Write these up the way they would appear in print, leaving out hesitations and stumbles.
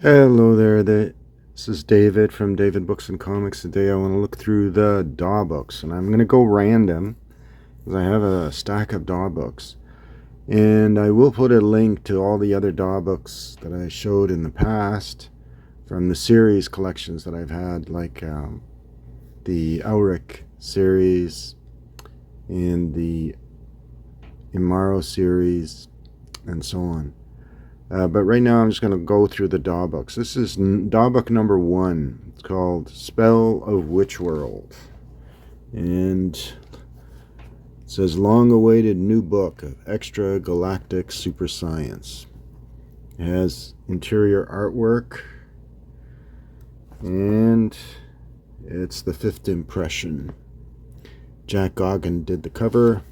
Hello there, this is David from David Books and Comics. Today I want to look through the DAW books, and I'm going to go random because I have a stack of DAW books. And I will put a link to all the other DAW books that I showed in the past from the series collections that I've had, like the Auric series and the Imaro series and so on. But right now I'm just going to go through the DAW books. This is DAW book number 1. It's called Spell of Witchworld. And it says long-awaited new book of extra galactic super science. It has interior artwork. And it's the 5th impression. Jack Goggin did the cover.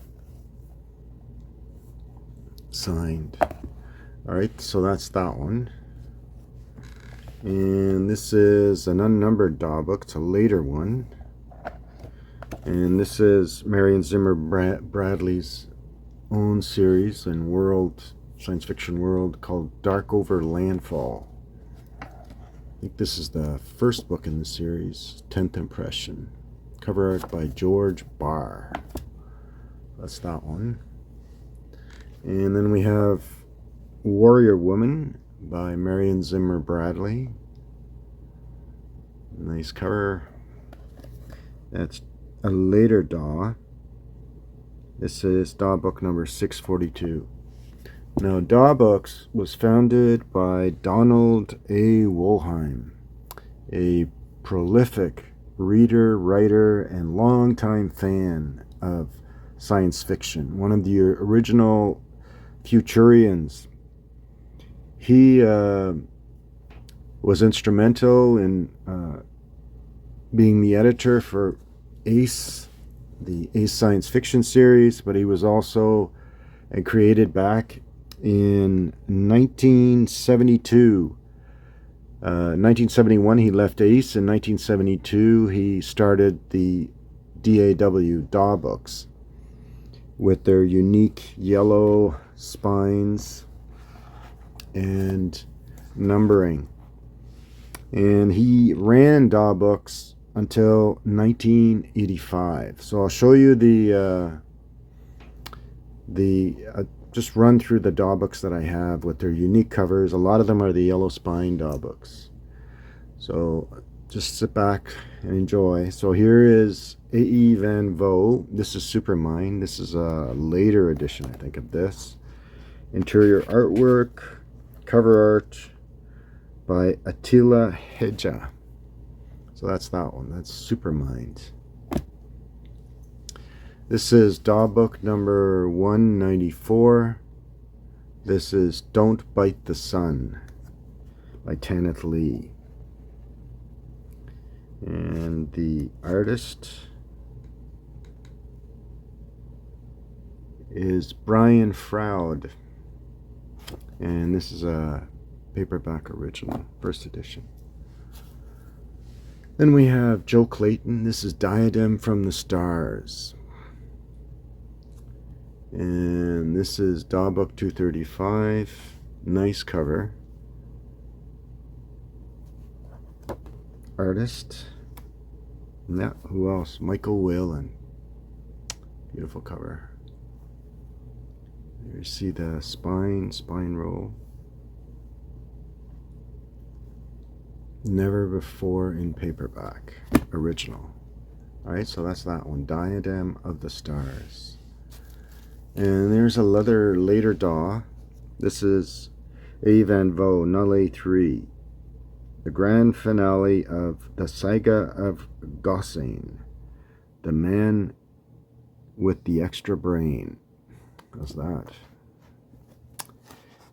Signed. Alright, so that's that one. And this is an unnumbered DAW book. It's a later one. And this is Marion Zimmer Bradley's own series in science fiction world called Dark Over Landfall. I think this is the first book in the series, 10th Impression. Cover art by George Barr. That's that one. And then we have Warrior Woman by Marion Zimmer Bradley. Nice cover. That's a later DAW. This is DAW book number 642. Now, DAW Books was founded by Donald A. Wollheim, a prolific reader, writer, and longtime fan of science fiction. One of the original Futurians. He was instrumental in being the editor for Ace, the Ace science fiction series, but he was also created back in 1972. 1971 he left Ace. In 1972 he started the DAW books with their unique yellow spines and numbering, and he ran DAW books until 1985. So I'll show you just run through the DAW books that I have with their unique covers. A lot of them are the yellow spine DAW books, so just sit back and enjoy. So here is A.E. Van Vo. This is Supermind. This is a later edition, I think, of this. Interior artwork, cover art by Attila Hedja. So that's that one. That's Supermind. This is DAW book number 194. This is Don't Bite the Sun by Tanith Lee. And the artist is Brian Froud. And this is a paperback original, first edition. Then we have Joe Clayton. This is Diadem from the Stars. And this is DAW book 235. Nice cover. Artist. Yeah, who else? Michael Whalen. Beautiful cover. You see the spine roll. Never before in paperback. Original. Alright, so that's that one. Diadem of the Stars. And there's a later DAW. This is A. Van Vo, Null 3. The grand finale of the Saga of Gossain. The man with the extra brain. How's that?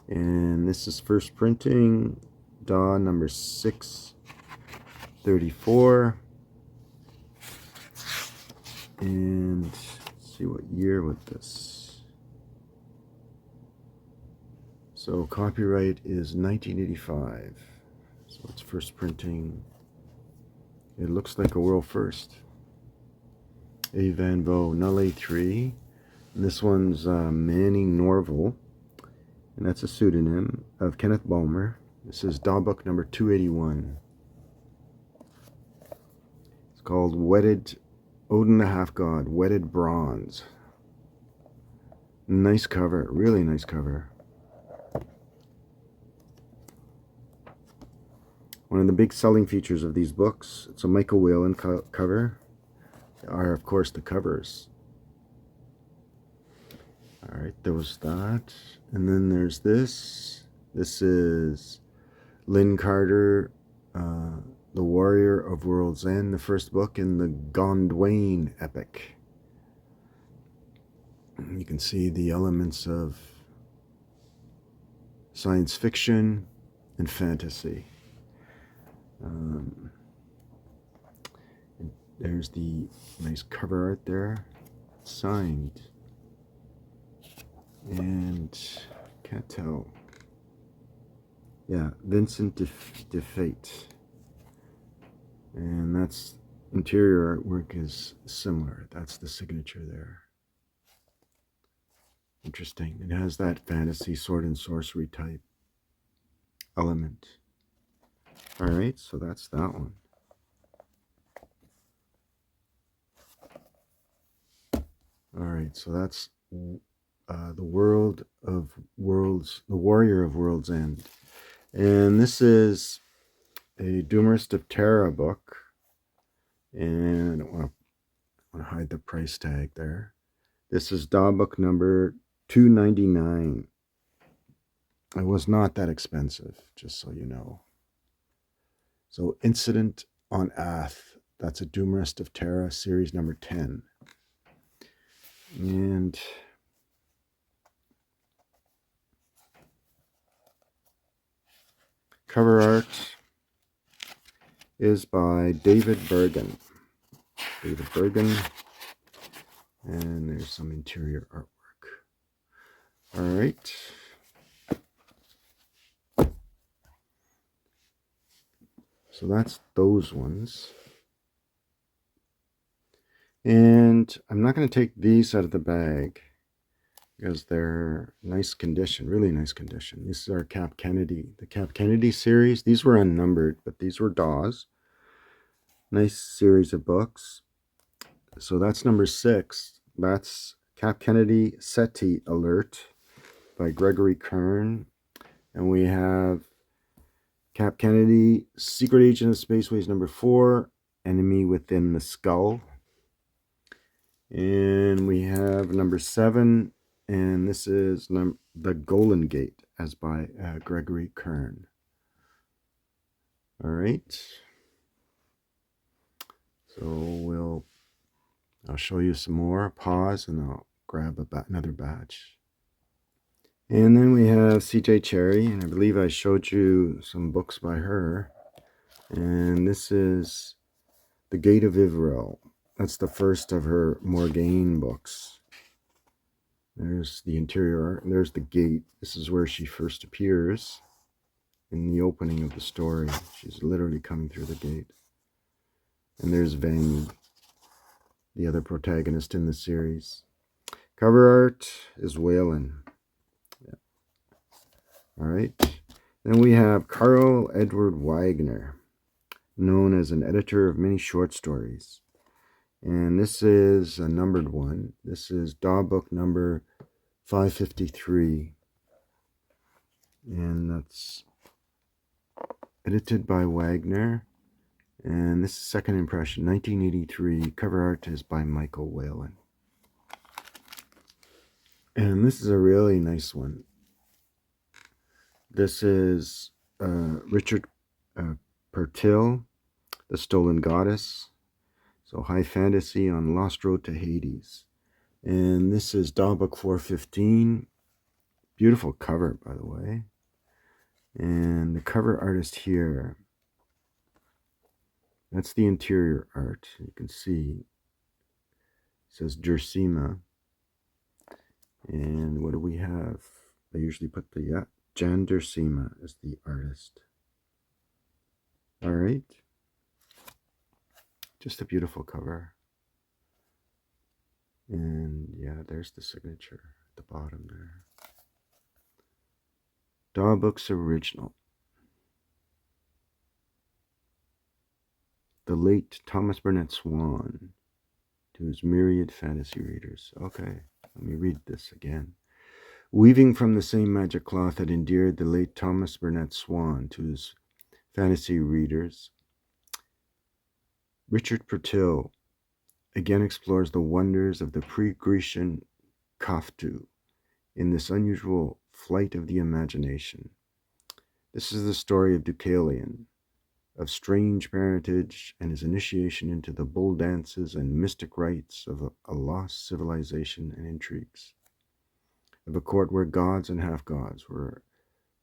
And this is first printing, DAW number 634. And let's see what year with this. So copyright is 1985. So it's first printing. It looks like a world first. A. Van Vo, Null 3. This one's Manning Norval, and that's a pseudonym of Kenneth Balmer. This is DAW book number 281. It's called Wedded Odin the Half God, Wedded Bronze. Nice cover, really nice cover. One of the big selling features of these books, it's a Michael Whelan cover, are of course the covers. Alright, there was that. And then there's this. This is Lynn Carter, The Warrior of World's End, the first book in the Gondwain epic. You can see the elements of science fiction and fantasy. There's the nice cover art there, signed, and can't tell. Yeah, Vincent de Fate, and that's interior artwork is similar. That's the signature there. Interesting. It has that fantasy sword and sorcery type element. All right, so that's that one. All right, so that's the World of Worlds, the Warrior of World's End, and this is a Doomerist of Terra book, and I don't want to hide the price tag there. This is DAW book number 299. It was not that expensive, just so you know. So Incident on Ath, that's a Doomerist of Terra, series number 10. And cover art is by David Bergen. And there's some interior artwork. All right. So that's those ones. And I'm not going to take these out of the bag because they're nice condition, really nice condition. These are Cap Kennedy, the Cap Kennedy series. These were unnumbered, but these were DAWs. Nice series of books. So that's number 6. That's Cap Kennedy SETI Alert by Gregory Kern. And we have Cap Kennedy Secret Agent of Spaceways number 4, Enemy Within the Skull. And we have number 7, and this is The Golden Gate, as by Gregory Kern. All right. So I'll show you some more, pause, and I'll grab another batch. And then we have CJ Cherry, and I believe I showed you some books by her. And this is The Gate of Ivral. That's the first of her Morgaine books. There's the interior art, and there's the gate. This is where she first appears in the opening of the story. She's literally coming through the gate. And there's Vang, the other protagonist in the series. Cover art is Whalen. Yeah. All right. Then we have Carl Edward Wagner, known as an editor of many short stories. And this is a numbered one. This is DAW book number 553. And that's edited by Wagner. And this is Second Impression, 1983. Cover art is by Michael Whelan. And this is a really nice one. This is Richard Pertil, The Stolen Goddess. So high fantasy on Lost Road to Hades. And this is DAW book 415. Beautiful cover, by the way. And the cover artist here, that's the interior art. You can see it says Jersima. And what do we have? I usually put the Jan Jersima as the artist. All right. Just a beautiful cover. And yeah, there's the signature at the bottom there. DAW Books Original. late Thomas Burnett Swan to his myriad fantasy readers. Okay, let me read this again. Weaving from the same magic cloth that endeared the late Thomas Burnett Swan to his fantasy readers, Richard Purtill again explores the wonders of the pre-Grecian Kaftu in this unusual flight of the imagination. This is the story of Deucalion, of strange parentage and his initiation into the bull dances and mystic rites of a lost civilization and intrigues, of a court where gods and half-gods were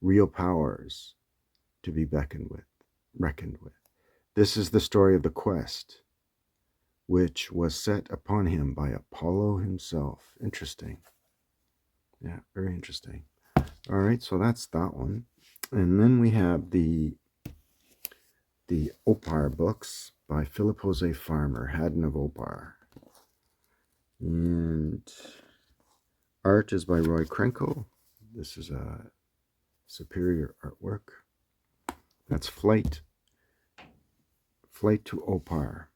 real powers to be reckoned with. This is the story of the quest, which was set upon him by Apollo himself. Interesting. Yeah, very interesting. All right, so that's that one. And then we have the Opar books by Philip Jose Farmer, Haddon of Opar. And art is by Roy Krenkel. This is a superior artwork. That's Flight to Opar.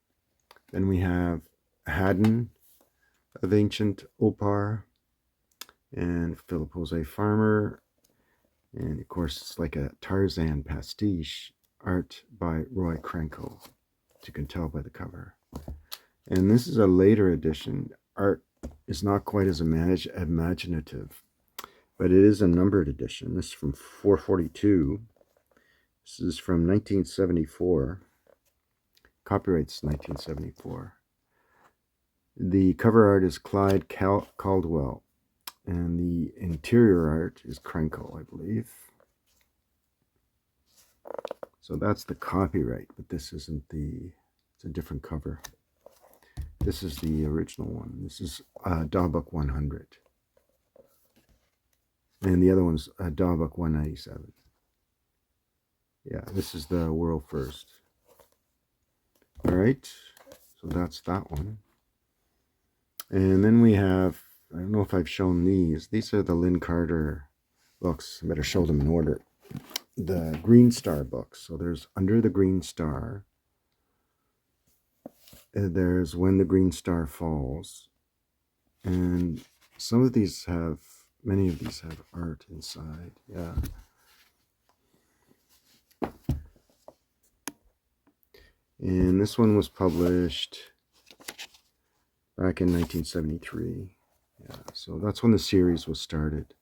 Then we have Haddon of Ancient Opar and Philip Jose Farmer. And of course, it's like a Tarzan pastiche, art by Roy Krenkel, as you can tell by the cover. And this is a later edition. Art is not quite as imaginative, but it is a numbered edition. This is from 442. This is from 1974. Copyright's 1974. The cover art is Clyde Caldwell, and the interior art is Krenkel, I believe. So that's the copyright, but this isn't it's a different cover. This is the original one. This is DAW Book 100. And the other one's DAW Book 197. Yeah, this is the world first. All right, so that's that one. And then we have, I don't know if I've shown these. These are the Lynn Carter books. I better show them in order. The Green Star books. So there's Under the Green Star. There's When the Green Star Falls. And many of these have art inside. Yeah. And this one was published back in 1973. Yeah, so that's when the series was started.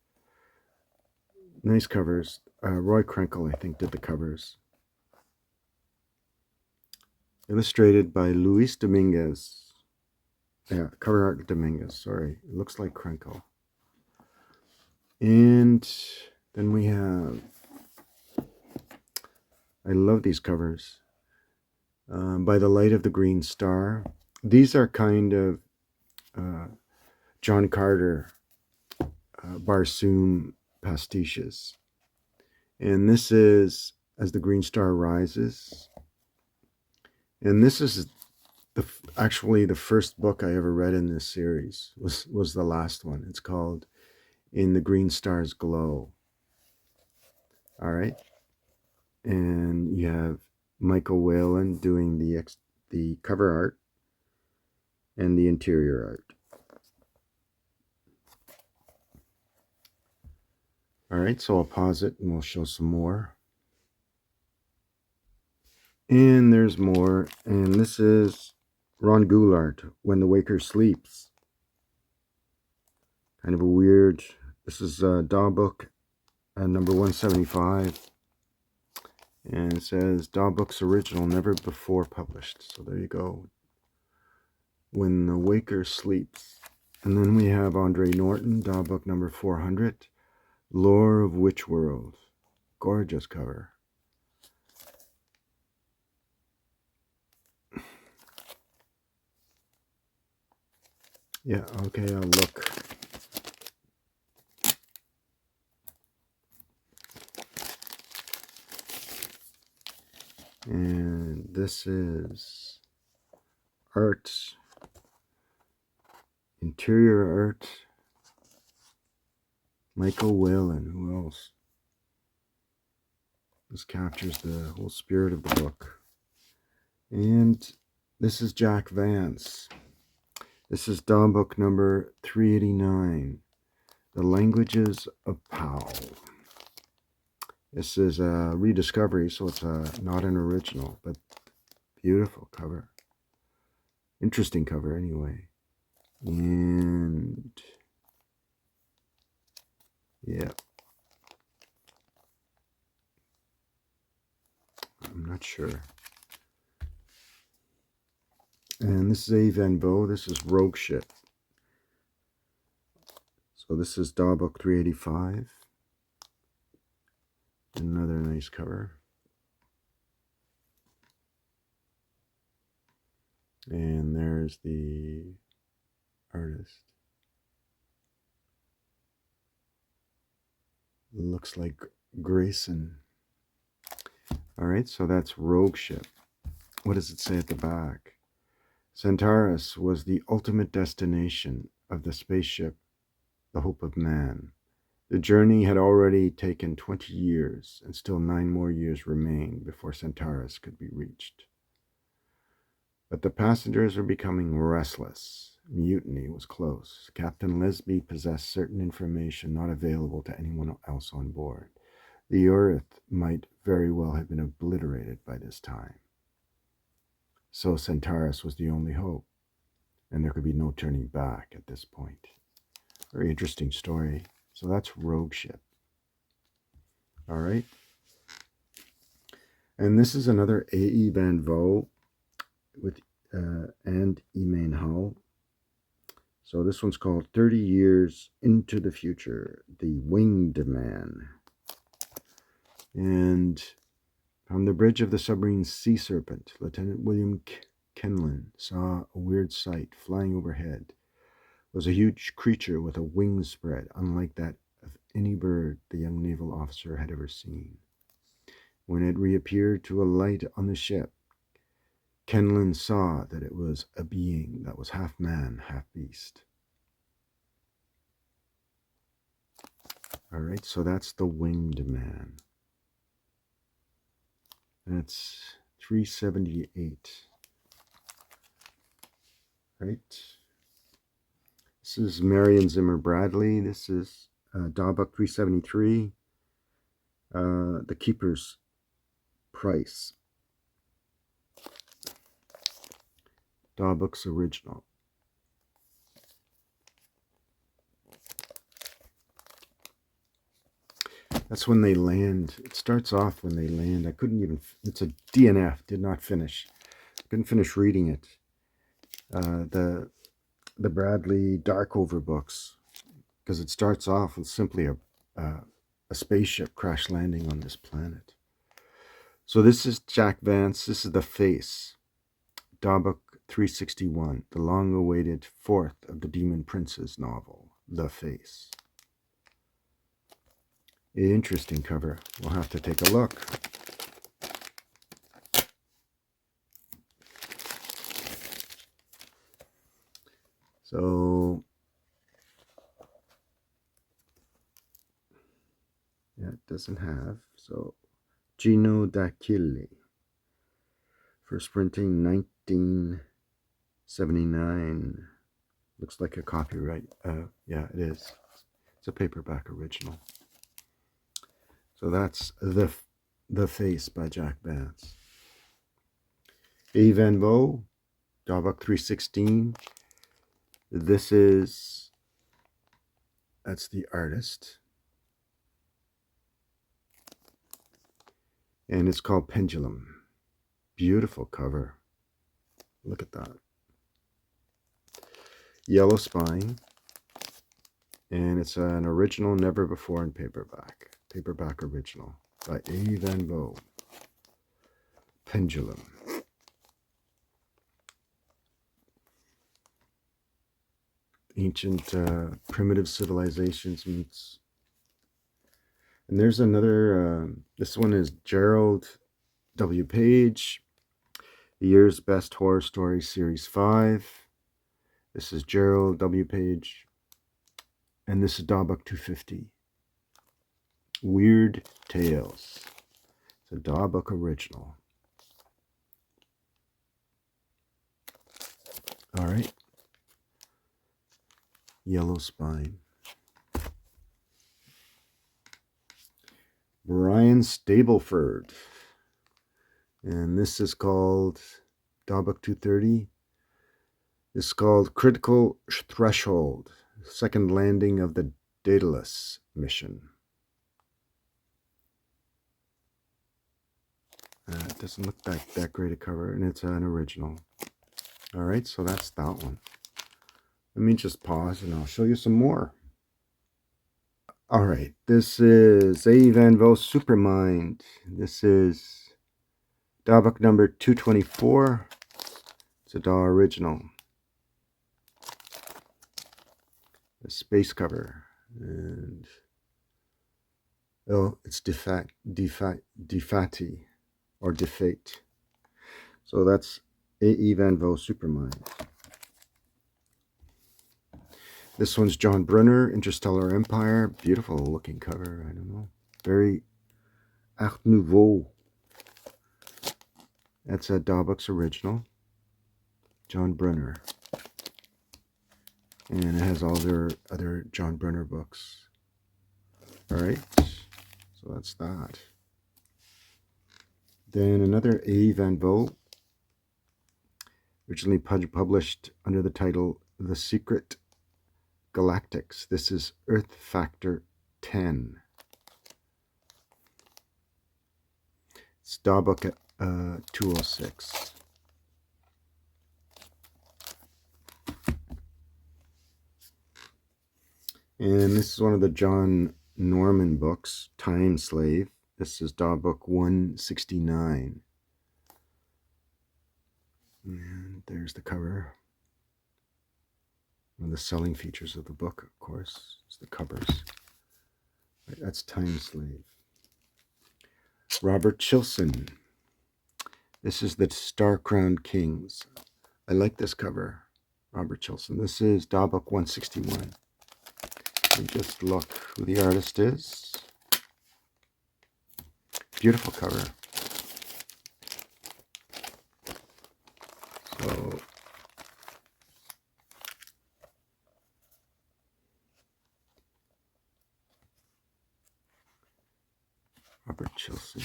Nice covers. Roy Krenkel, I think, did the covers. Illustrated by Luis Dominguez. Yeah, cover art Dominguez, sorry. It looks like Krenkel. And then we have, I love these covers. By the Light of the Green Star. These are kind of John Carter Barsoom pastiches. And this is As the Green Star Rises. And this is actually the first book I ever read in this series, was the last one. It's called In the Green Star's Glow. All right. And you have Michael Whalen doing the cover art and the interior art. All right, so I'll pause it and we'll show some more. And there's more, and this is Ron Goulart, When the Waker Sleeps. Kind of a weird, this is DAW Book number 175. And it says DAW Books Original, never before published. So there you go. When the Waker Sleeps. And then we have Andre Norton, DAW Book number 400. Lore of Witch World. Gorgeous cover. Yeah, okay, I'll look. And this is art, interior art, Michael Whalen. Who else? This captures the whole spirit of the book. And this is Jack Vance. This is DAW book number 389, The Languages of Pow. This is a rediscovery, so it's not an original, but beautiful cover. Interesting cover anyway. And yeah, I'm not sure. And this is A Van Bo. This is Rogue Ship. So this is DAW book 385. Another nice cover. And there's the artist. Looks like Grayson. All right, so that's Rogue Ship. What does it say at the back? Centaurus was the ultimate destination of the spaceship, the Hope of Man. The journey had already taken 20 years, and still 9 more years remained before Centaurus could be reached. But the passengers were becoming restless. Mutiny was close. Captain Lesby possessed certain information not available to anyone else on board. The Earth might very well have been obliterated by this time. So Centaurus was the only hope, and there could be no turning back at this point. Very interesting story. So that's Rogue Ship. All right. And this is another A.E. Van Vo with and Emain Hull. So this one's called 30 Years into the Future, The Winged Man. And from the bridge of the submarine Sea Serpent, Lieutenant William Kenlin saw a weird sight. Flying overhead was a huge creature with a wing spread, unlike that of any bird the young naval officer had ever seen. When it reappeared to alight on the ship, Kenlin saw that it was a being that was half man, half beast. All right, so that's the Winged Man. That's 378. Right. This is Marion Zimmer Bradley. This is DAW book 373. The Keeper's Price. DAW book's original. That's when they land. It starts off when they land. I couldn't even, it's a DNF, did not finish. Couldn't finish reading it. The Bradley Darkover books, because it starts off with simply a spaceship crash landing on this planet. So this is Jack Vance. This is The Face. DAW book 361, the long-awaited fourth of the Demon Prince's novel, The Face. Interesting cover. We'll have to take a look. So, yeah, it doesn't have. So, Gino D'Achille. First printing 1979. Looks like a copyright. Yeah, it is. It's a paperback original. So that's The Face by Jack Vance. A Van Vo, DAW book 316. This is, that's the artist. And it's called Pendulum. Beautiful cover. Look at that. Yellow spine. And it's an original, never before in paperback. Paperback original by A. Van Vo. Pendulum. Ancient primitive civilizations meets. And there's another, this one is Gerald W. Page, The Year's Best Horror Story Series 5. This is Gerald W. Page. And this is DAW book 250. Weird Tales. It's a DAW book original. All right. Yellow spine. Brian Stableford. And this is called DAW Book 230. It's called Critical Threshold, Second Landing of the Daedalus Mission. It doesn't look like that great a cover, and it's an original. All right, so that's that one. Let me just pause, and I'll show you some more. All right, this is A. Van Vo Supermind. This is DAW book number 224. It's a DAW original. A space cover, and oh, it's defati or defate. So that's A.E. Van Vo Supermind. This one's John Brunner, Interstellar Empire. Beautiful looking cover. I don't know, very Art Nouveau. That's a DAW Books original. John Brunner. And it has all their other John Brunner books. All right, so that's that. Then another A. Van Vo, originally published under the title The Secret Galactics. This is Earth Factor 10. It's DAW book 206. And this is one of the John Norman books, Time Slave. This is DAW book 169. And there's the cover. One of the selling features of the book, of course, is the covers. Right, that's Time Slave. Robert Chilson. This is the Star-Crowned Kings. I like this cover, Robert Chilson. This is DAW book 161. Let me just look who the artist is. Beautiful cover. So Robert Chilson.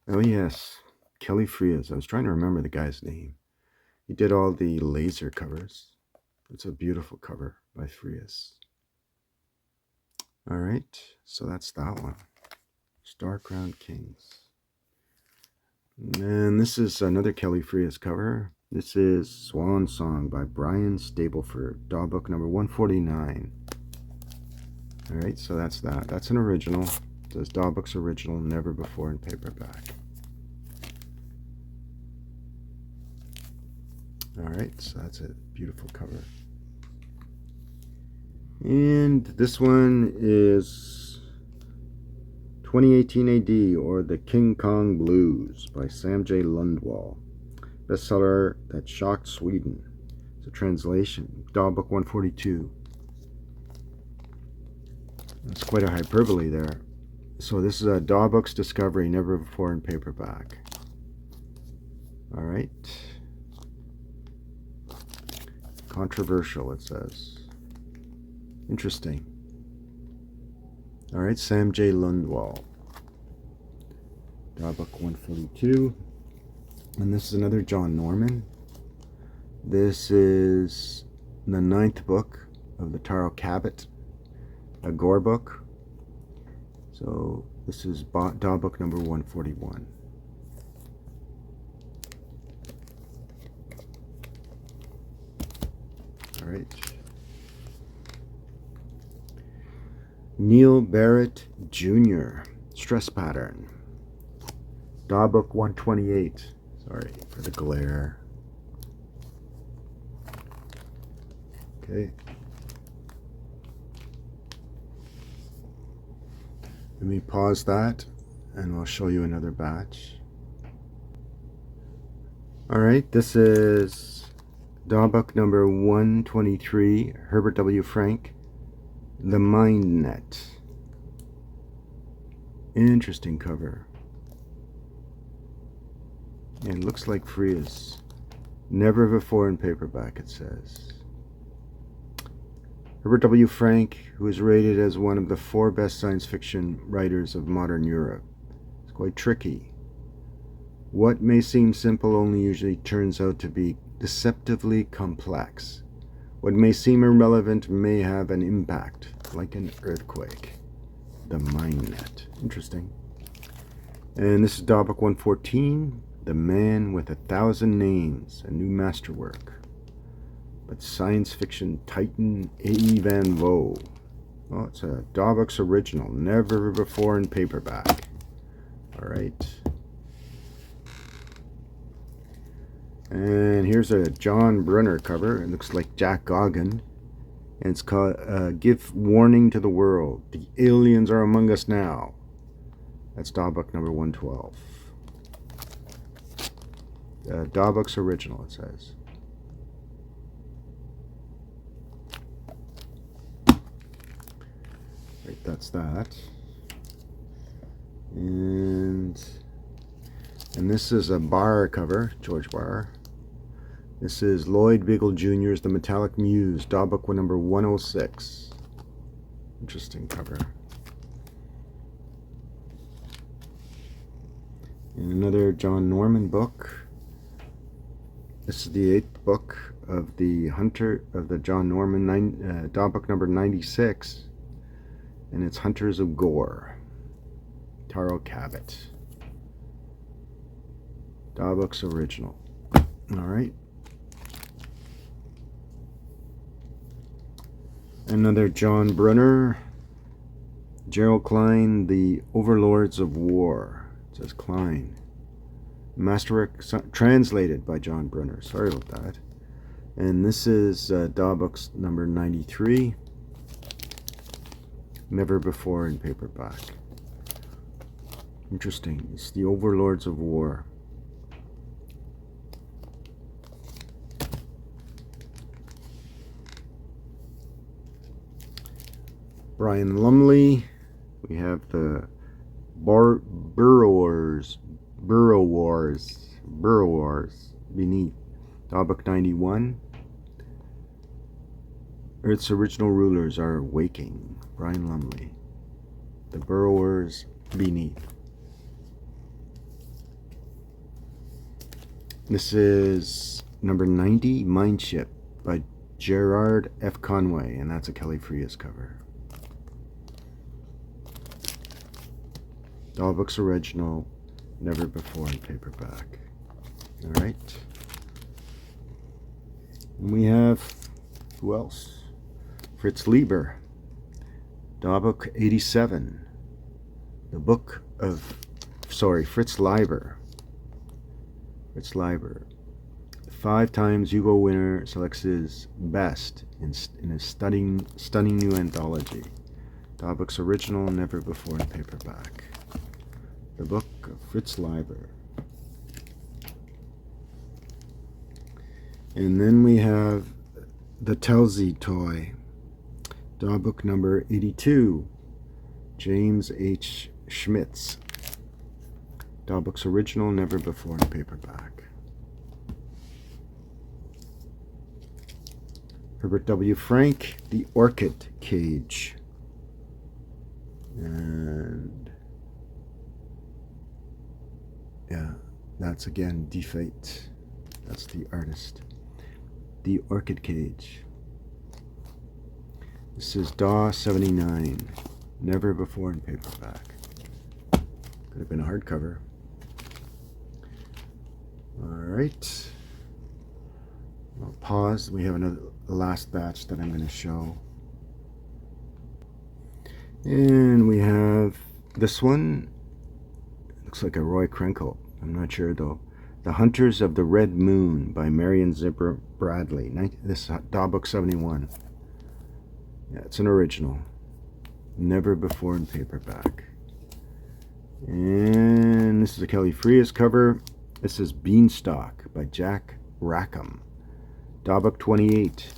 Oh yes, Kelly Frias. I was trying to remember the guy's name. He did all the laser covers. It's a beautiful cover by Frias. All right, so that's that one. Star-Crowned Kings. And this is another Kelly Frias cover. This is Swan Song by Brian Stableford, DAW book number 149. All right, so that's that. That's an original. It says DAW Books original, never before in paperback. All right, so that's a beautiful cover. And this one is 2018 AD, or The King Kong Blues by Sam J. Lundwall. Bestseller that shocked Sweden. It's a translation. DAW book 142. That's quite a hyperbole there. So this is a DAW Books discovery, never before in paperback. All right. Controversial, it says. Interesting. All right, Sam J. Lundwall. DAW book 142. And this is another John Norman. This is the 9th book of the Taro Cabot, a Gore book. So this is DAW book number 141. All right. Neil Barrett Jr. Stress Pattern. DAW book 128. Sorry for the glare. Okay. Let me pause that and I'll show you another batch. All right, this is DAW book number 123, Herbert W. Frank, The Mind Net. Interesting cover. And it looks like Frias Never before in paperback, it says. Herbert W. Frank, who is rated as one of the 4 best science fiction writers of modern Europe. It's quite tricky. What may seem simple only usually turns out to be deceptively complex. What may seem irrelevant may have an impact, like an earthquake. The Mine Net. Interesting. And this is DAW Book 114, The Man with 1,000 Names, a new masterwork. But science fiction titan A. Van Vo. Oh, it's a DAW Books original, never before in paperback. Alright. And here's a John Brunner cover. It looks like Jack Goggin. And it's called Give Warning to the World. The Aliens Are Among Us Now. That's DAW Book number 112. DAW Books original, it says. Right, that's that. And this is a Barr cover, George Barr. This is Lloyd Biggle Jr.'s The Metallic Muse, DAW Book number 106. Interesting cover. And another John Norman book. This is the 8th book of the Hunter of the John Norman, DAW Book number 96. And it's Hunters of Gore. Taro Cabot. DAW Books original. Alright. Another John Brunner. Gerald Klein, The Overlords of War. It says Klein. Masterwork translated by John Brunner. Sorry about that. And this is DAW Books number 93. Never before in paperback. Interesting. It's The Overlords of War. Brian Lumley. We have the Burrowers Beneath. DAW Book 91. Earth's original rulers are waking. Brian Lumley. The Burrowers Beneath. This is number 90, Mindship, by Gerard F. Conway, and that's a Kelly Frias cover. DAW Books original, never before in paperback. Alright. And we have, who else? Fritz Lieber. DAW Book 87. The book of, Fritz Leiber. Fritz Leiber. 5 times Hugo winner selects his best in a stunning new anthology. DAW Books original, never before in paperback. The book of Fritz Leiber. And then we have the Telsey toy. DAW Book number 82. James H. Schmitz. DAW Books original, never before in paperback. Herbert W. Frank, The Orchid Cage. And yeah, that's again Defate. That's the artist. The Orchid Cage. This is DAW 79. Never before in paperback. Could have been a hardcover. Alright. I'll pause. We have the last batch that I'm going to show. And we have this one. Looks like a Roy Krenkel. I'm not sure though. The Hunters of the Red Moon by Marion Zimmer Bradley. This DAW Book 71. Yeah, it's an original. Never before in paperback. And this is a Kelly Frias cover. This is Beanstalk by Jack Rackham. DAW Book 28.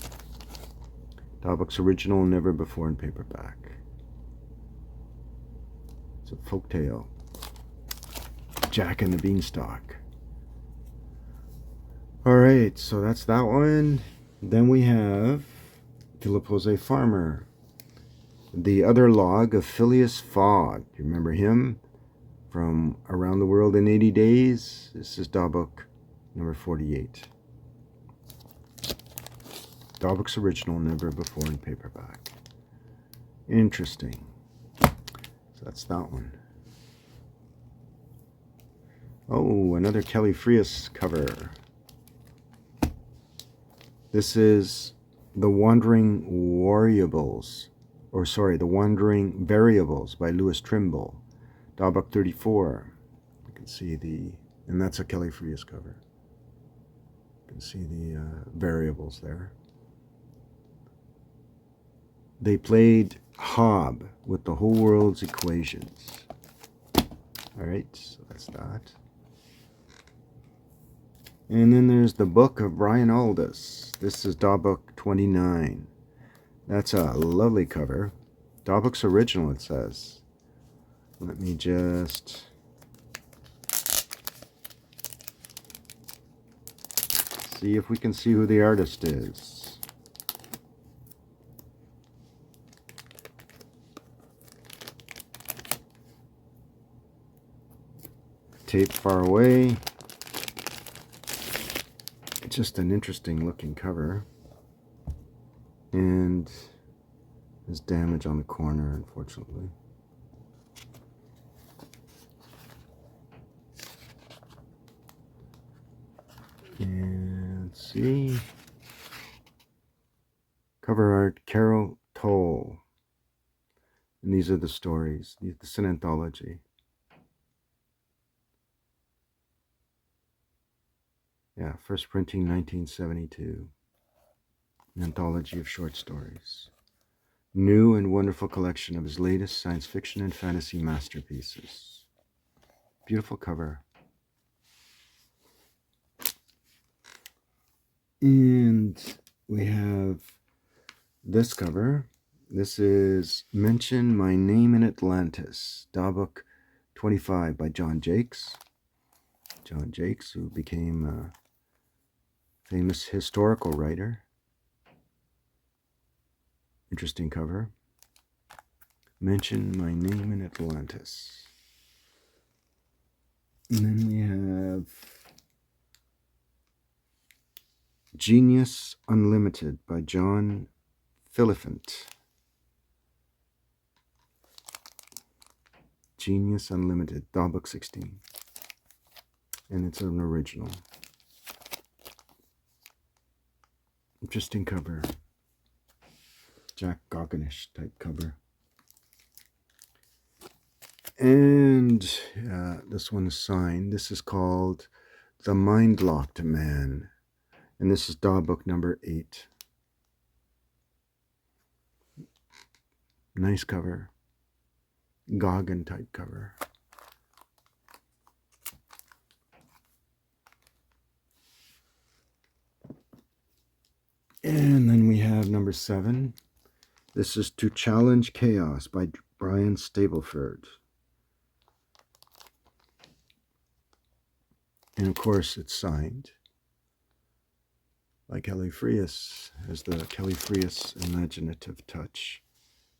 DAW Books original, never before in paperback. It's a folktale. Jack and the Beanstalk. Alright, so that's that one. Then we have Philip Jose Farmer. The Other Log of Phileas Fogg. You remember him from Around the World in 80 Days? This is DAW book number 48. DAW book's original, never before in paperback. Interesting. So that's that one. Oh, another Kelly Frias cover. This is The Wandering Variables, The Wandering Variables by Louis Trimble. DAW book 34. You can see and that's a Kelly Frias cover. You can see the variables there. They played Hob with the whole world's equations. Alright, so that's that. And then there's the Book of Brian Aldiss. This is DAW book 29. That's a lovely cover. DAW book's original, it says. Let me just see if we can see who the artist is. Tape far away. It's just an interesting looking cover. And there's damage on the corner, unfortunately. And let's see. Cover art, Carol Toll. And these are the stories. This is an anthology. Yeah, first printing 1972. An anthology of short stories. New and wonderful collection of his latest science fiction and fantasy masterpieces. Beautiful cover. And we have this cover. This is Mention My Name in Atlantis, DAW book 25 by John Jakes. John Jakes, who became a famous historical writer. Interesting cover. Mention My Name in Atlantis. And then we have Genius Unlimited by John Philippant. Genius Unlimited, DAW book 16. And it's an original. Interesting cover. Jack Gogginish type cover. And this one is signed. This is called The Mind Locked Man. And this is DAW book number 8. Nice cover. Goggin type cover. And then we have number 7. This is To Challenge Chaos by Brian Stableford. And of course it's signed by Kelly Frias, as the Kelly Frias Imaginative Touch.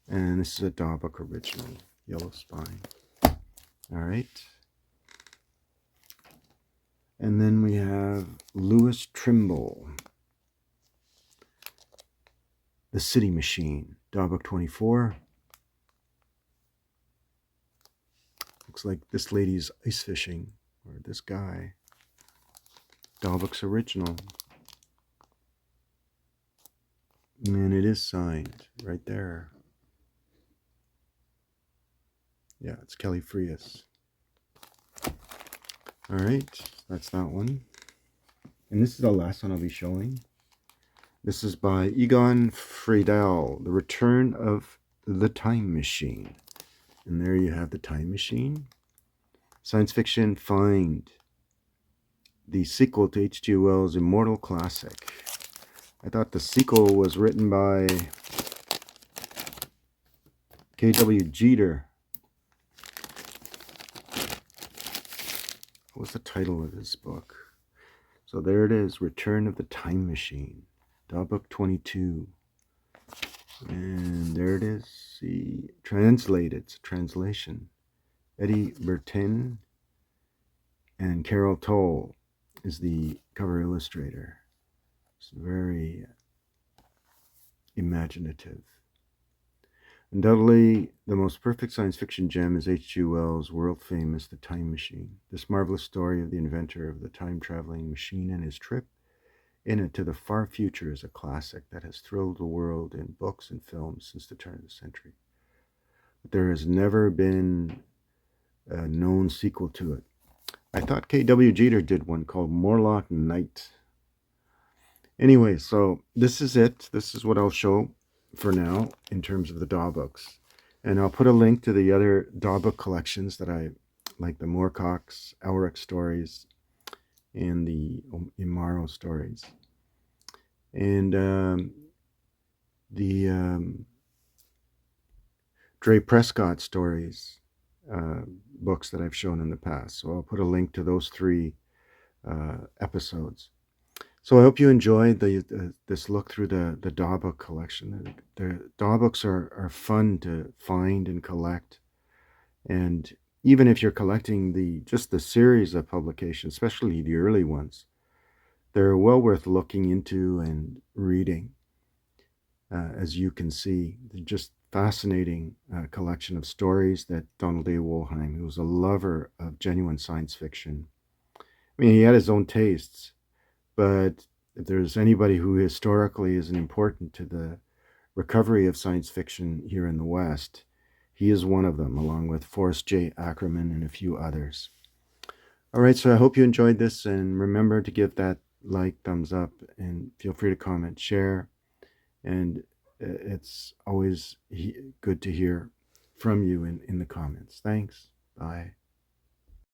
And this is a DAW book original, yellow spine. Alright. And then we have Louis Trimble, The City Machine, DAW book 24. Looks like this lady's ice fishing, or this guy. DAW book's original. And it is signed right there. Yeah, it's Kelly Frias. Alright, that's that one. And this is the last one I'll be showing. This is by Egon Friedel, The Return of the Time Machine. And there you have the Time Machine. Science fiction find. The sequel to H.G. Wells' immortal classic. I thought the sequel was written by K.W. Jeter. What's the title of this book? So there it is, Return of the Time Machine, DAW Book 22. And there it is, see, translated, it's a translation. Eddie Bertin and Carol Toll is the cover illustrator. It's very imaginative. Undoubtedly, the most perfect science fiction gem is H.G. Wells' world-famous The Time Machine. This marvelous story of the inventor of the time-traveling machine and his trip in it to the far future is a classic that has thrilled the world in books and films since the turn of the century. But there has never been a known sequel to it. I thought K.W. Jeter did one called Morlock Knight. Anyway, so this is it. This is what I'll show for now in terms of the DAW books. And I'll put a link to the other DAW book collections that I like, the Moorcock's Elric stories and the Imaro stories. And the Dre Prescott stories books that I've shown in the past. So I'll put a link to those 3 episodes. So I hope you enjoyed this look through the DAW book collection. The DAW books are fun to find and collect. And even if you're collecting just the series of publications, especially the early ones, they're well worth looking into and reading. As you can see, they're just fascinating collection of stories that Donald A. Wollheim, who was a lover of genuine science fiction. I mean, he had his own tastes, but if there's anybody who historically is important to the recovery of science fiction here in the West, he is one of them, along with Forrest J. Ackerman and a few others. All right, so I hope you enjoyed this, and remember to give that like, thumbs up, and feel free to comment, share, and it's always good to hear from you in the comments. Thanks. Bye.